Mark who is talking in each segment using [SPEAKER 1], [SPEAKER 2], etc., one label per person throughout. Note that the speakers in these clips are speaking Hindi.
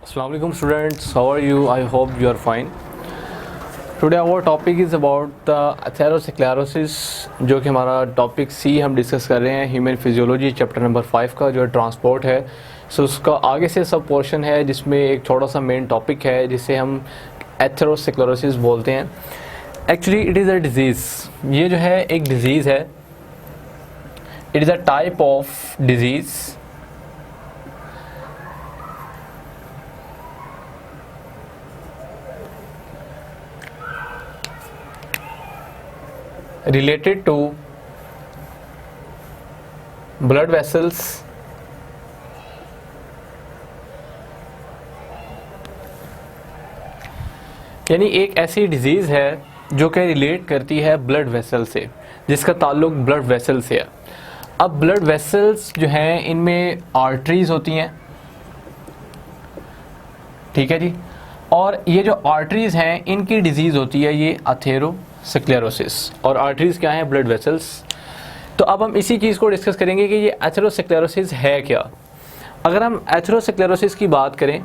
[SPEAKER 1] Assalamu alaikum students, how are you? I hope you are fine. Today our topic is about the atherosclerosis, जो कि हमारा टॉपिक सी हम डिस्कस कर रहे हैं ह्यूमन फिजियोलॉजी चैप्टर नंबर 5 का जो ट्रांसपोर्ट है। सो उसका आगे से सब पोर्शन है जिसमें एक थोड़ा सा मेन टॉपिक है जिसे हम एथेरोस्क्लेरोसिस बोलते हैं। Actually it is a disease, ये जो है एक डिज़ीज़ है। It is a type of disease related to blood vessels यानी एक ऐसी डिजीज़ है जो कि रिलेट करती है ब्लड वेसल से, जिसका ताल्लुक ब्लड वेसल से है। अब ब्लड वेसल्स जो हैं इनमें आर्टरीज होती हैं, ठीक है जी, और ये जो आर्टरीज हैं इनकी डिजीज़ होती है ये एथेरोस्क्लेरोसिस। और आर्टरीज क्या हैं? Blood vessels. तो अब हम इसी चीज़ को डिस्कस करेंगे कि ये एथेरोस्क्लेरोसिस है क्या। अगर हम एथेरोस्क्लेरोसिस की बात करें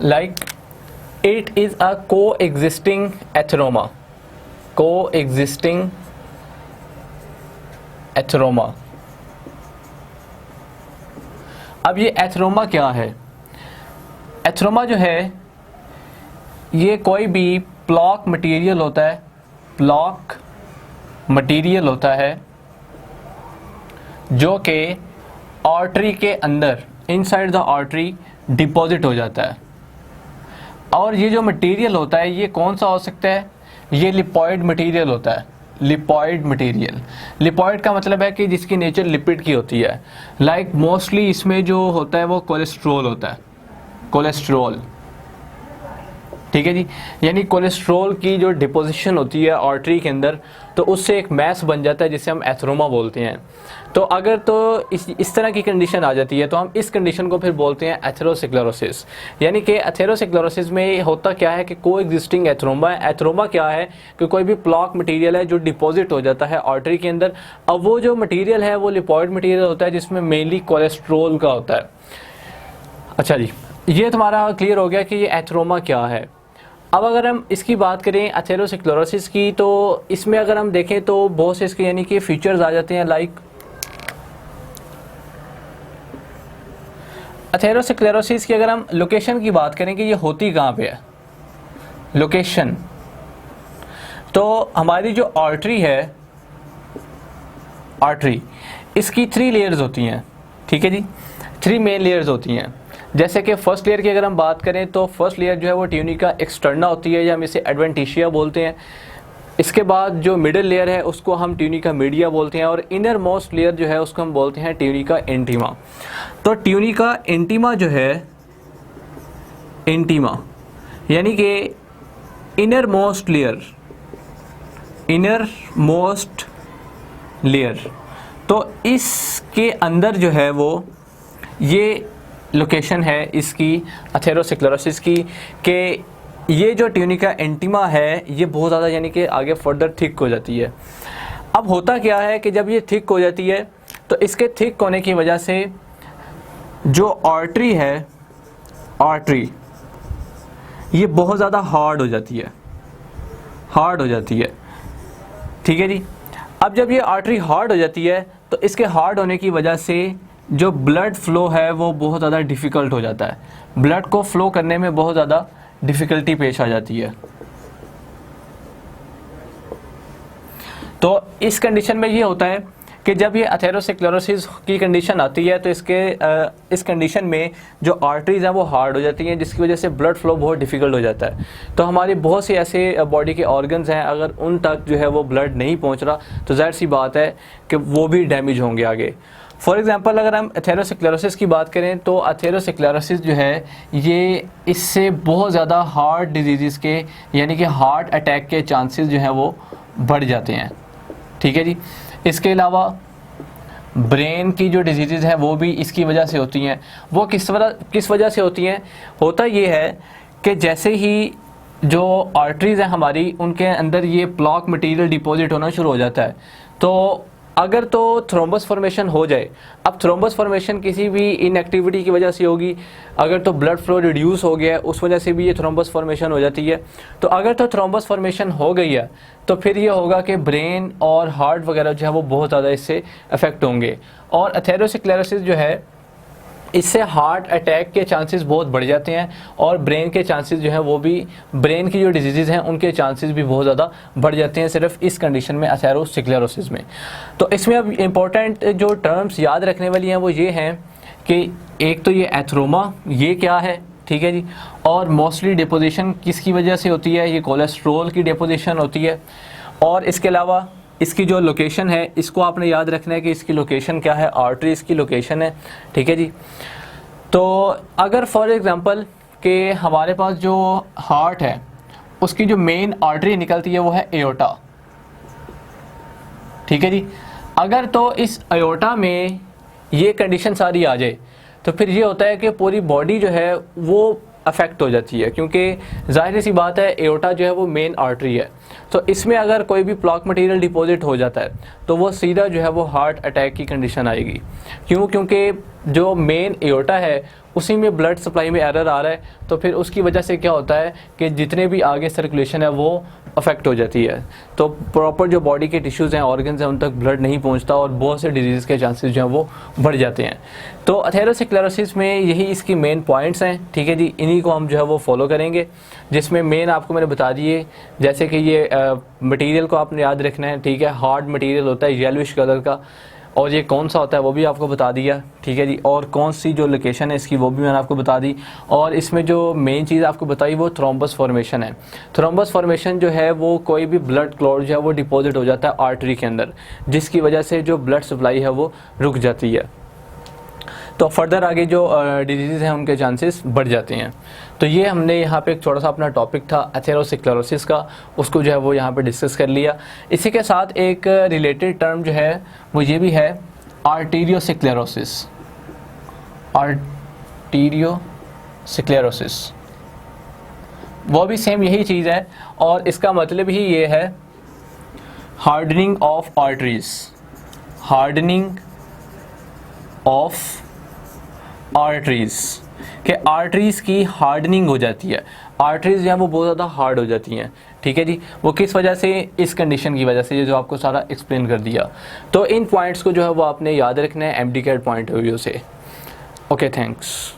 [SPEAKER 1] like it is a coexisting atheroma. Coexisting atheroma. अब ये एथेरोमा क्या है? एथेरोमा जो है ये कोई भी प्लॉक मटेरियल होता है, प्लॉक मटेरियल होता है जो कि आर्टरी के अंदर इनसाइड द आर्टरी डिपॉजिट हो जाता है। और ये जो मटेरियल होता है ये कौन सा हो सकता है? ये लिपॉइड मटेरियल होता है। लिपॉइड मटेरियल, लिपॉइड का मतलब है कि जिसकी नेचर लिपिड की होती है। लाइक मोस्टली इसमें जो होता है वो कोलेस्ट्रॉल होता है, कोलेस्ट्रॉल, ठीक है जी। यानी कोलेस्ट्रॉल की जो डिपोजिशन होती है आर्टरी के अंदर, तो उससे एक मैस बन जाता है जिसे हम एथेरोमा बोलते हैं। तो अगर तो इस तरह की कंडीशन आ जाती है तो हम इस कंडीशन को फिर बोलते हैं एथेरोस्क्लेरोसिस। यानी कि एथेरोस्क्लेरोसिस में होता क्या है कि कोएग्जिस्टिंग एथेरोमा है। एथेरोमा क्या है कि कोई भी प्लॉक मटेरियल है जो डिपॉजिट हो जाता है आर्टरी के अंदर। अब वो जो मटेरियल है वो लिपॉइड मटेरियल होता है जिसमें मेनली कोलेस्ट्रॉल का होता है। अच्छा जी, ये तुम्हारा क्लियर हो गया कि ये एथेरोमा क्या है। अब अगर हम इसकी बात करें एथेरोस्क्लेरोसिस की, तो इसमें अगर हम देखें तो बहुत से इसके यानी कि फीचर्स आ जाते हैं। लाइक एथेरोस्क्लेरोसिस की अगर हम लोकेशन की बात करें कि ये होती कहाँ पे है, लोकेशन, तो हमारी जो आर्टरी है, आर्टरी, इसकी 3 लेयर्स होती हैं, ठीक है जी। 3 मेन लेयर्स होती हैं। जैसे कि फर्स्ट लेयर की अगर हम बात करें तो फर्स्ट लेयर जो है वो ट्यूनिका एक्सटर्ना होती है, या हम इसे एडवेंटिशिया बोलते हैं। इसके बाद जो मिडिल लेयर है उसको हम ट्यूनिका मीडिया बोलते हैं, और इनर मोस्ट लेयर जो है उसको हम बोलते हैं ट्यूनिका इंटीमा। तो ट्यूनिका इंटीमा जो है, इंटीमा यानी कि inner most layer, inner most layer, तो इसके अंदर जो है वो ये लोकेशन है इसकी एथेरोस्क्लेरोसिस की, कि ये जो ट्यूनिका इंटीमा है ये बहुत ज़्यादा यानी कि आगे फर्दर थिक हो जाती है। अब होता क्या है कि जब ये थिक हो जाती है तो इसके थिक होने की वजह से जो आर्टरी है, आर्टरी ये बहुत ज़्यादा हार्ड हो जाती है, हार्ड हो जाती है, ठीक है जी। अब जब ये आर्टरी हार्ड हो जाती है तो इसके हार्ड होने की वजह से जो ब्लड फ्लो है वो बहुत ज़्यादा डिफ़िकल्ट हो जाता है। ब्लड को फ्लो करने में बहुत ज़्यादा डिफ़िकल्टी पेश आ जाती है। तो इस कंडीशन में ये होता है कि जब ये एथेरोस्क्लेरोसिस की कंडीशन आती है तो इस कंडीशन में जो आर्टरीज हैं वो हार्ड हो जाती हैं, जिसकी वजह से ब्लड फ्लो बहुत डिफ़िकल्ट हो जाता है। तो हमारे बहुत से ऐसे बॉडी के ऑर्गन्स हैं, अगर उन तक जो है वो ब्लड नहीं पहुंच रहा तो ज़ाहिर सी बात है कि वो भी डैमेज होंगे आगे। फॉर एग्ज़ाम्पल अगर हम एथेरोस्क्लेरोसिस की बात करें तो एथेरोस्क्लेरोसिस जो है ये इससे बहुत ज़्यादा हार्ट डिजीज़ के यानी कि हार्ट अटैक के चांसेस जो हैं वो बढ़ जाते हैं, ठीक है जी। इसके अलावा ब्रेन की जो डिजीज़ हैं वो भी इसकी वजह से होती हैं। वो किस वजह से होती हैं? होता ये है कि जैसे ही जो आर्टरीज़ हैं हमारी, उनके अंदर ये प्लॉक मटेरियल डिपॉजिट होना शुरू हो जाता है, तो अगर तो थ्रोम्बस फॉर्मेशन हो जाए, अब थ्रोम्बस फॉर्मेशन किसी भी इनएक्टिविटी की वजह से होगी, अगर तो ब्लड फ्लो रिड्यूस हो गया है उस वजह से भी ये थ्रोम्बस फॉर्मेशन हो जाती है। तो अगर तो थ्रोम्बस फॉर्मेशन हो गई है तो फिर ये होगा कि ब्रेन और हार्ट वगैरह जो है वो बहुत ज़्यादा इससे अफेक्ट होंगे। और एथेरोस्क्लेरोसिस जो है इससे हार्ट अटैक के चांसेस बहुत बढ़ जाते हैं और ब्रेन के चांसेस जो हैं वो भी, ब्रेन की जो डिजीज़ हैं उनके चांसेस भी बहुत ज़्यादा बढ़ जाते हैं सिर्फ इस कंडीशन में, एथेरोस्क्लेरोसिस में। तो इसमें अब इम्पोर्टेंट जो टर्म्स याद रखने वाली हैं वो ये हैं कि एक तो ये एथरोमा, ये क्या है, ठीक है जी, और मोस्टली डिपोजिशन किसकी वजह से होती है, ये कोलेस्ट्रोल की डिपोजिशन होती है। और इसके अलावा इसकी जो लोकेशन है इसको आपने याद रखना है कि इसकी लोकेशन क्या है, आर्टरी इसकी लोकेशन है, ठीक है जी। तो अगर फॉर एग्जांपल कि हमारे पास जो हार्ट है उसकी जो मेन आर्टरी निकलती है वो है एओर्टा, ठीक है जी। अगर तो इस एओर्टा में ये कंडीशन सारी आ जाए तो फिर ये होता है कि पूरी बॉडी जो है वो अफेक्ट हो जाती है, क्योंकि जाहिर सी बात है एओर्टा जो है वो मेन आर्टरी है। तो इसमें अगर कोई भी प्लॉक मटेरियल डिपॉजिट हो जाता है तो वो सीधा जो है वो हार्ट अटैक की कंडीशन आएगी। क्यों? क्योंकि जो मेन एओर्टा है उसी में ब्लड सप्लाई में एरर आ रहा है, तो फिर उसकी वजह से क्या होता है कि जितने भी आगे सर्कुलेशन है वो अफेक्ट हो जाती है, तो प्रॉपर जो बॉडी के टिश्यूज़ हैं, ऑर्गन्स हैं, उन तक ब्लड नहीं पहुंचता और बहुत से डिजीज़ के चांसेस जो हैं वो बढ़ जाते हैं। तो एथेरोस्क्लेरोसिस में यही इसकी मेन पॉइंट्स हैं, ठीक है जी। इन्हीं को हम जो है वो फॉलो करेंगे, जिसमें मेन आपको मैंने बता दिए, जैसे कि ये मटेरियल को आपने याद रखना है, ठीक है। हार्ड मटेरियल होता है येलोइश कलर का, और ये कौन सा होता है वो भी आपको बता दिया, ठीक है जी। और कौन सी जो लोकेशन है इसकी वो भी मैंने आपको बता दी। और इसमें जो मेन चीज़ आपको बताई वो थ्रोम्बस फॉर्मेशन है। थ्रोम्बस फॉर्मेशन जो है वो कोई भी ब्लड क्लॉट जो है वो डिपॉजिट हो जाता है आर्टरी के अंदर, जिसकी वजह से जो ब्लड सप्लाई है वो रुक जाती है, तो फर्दर आगे जो डिजीज़ हैं उनके चांसेस बढ़ जाते हैं। तो ये हमने यहाँ पे एक छोटा सा अपना टॉपिक था एथेरोस्क्लेरोसिस का, उसको जो है वो यहाँ पे डिस्कस कर लिया। इसी के साथ एक रिलेटेड टर्म जो है वो ये भी है आर्टीरियोस्क्लेरोसिस। आर्टीरियोस्क्लेरोसिस वो भी सेम यही चीज़ है, और इसका मतलब ही ये है hardening of arteries, hardening of arteries, कि आर्टरीज़ की हार्डनिंग हो जाती है। आर्टरीज़ जो है वो बहुत ज़्यादा हार्ड हो जाती हैं, ठीक है जी। वो किस वजह से? इस कंडीशन की वजह से, ये जो आपको सारा एक्सप्लेन कर दिया। तो इन पॉइंट्स को जो है वो आपने याद रखना है MD CAT point of view से। Okay, thanks.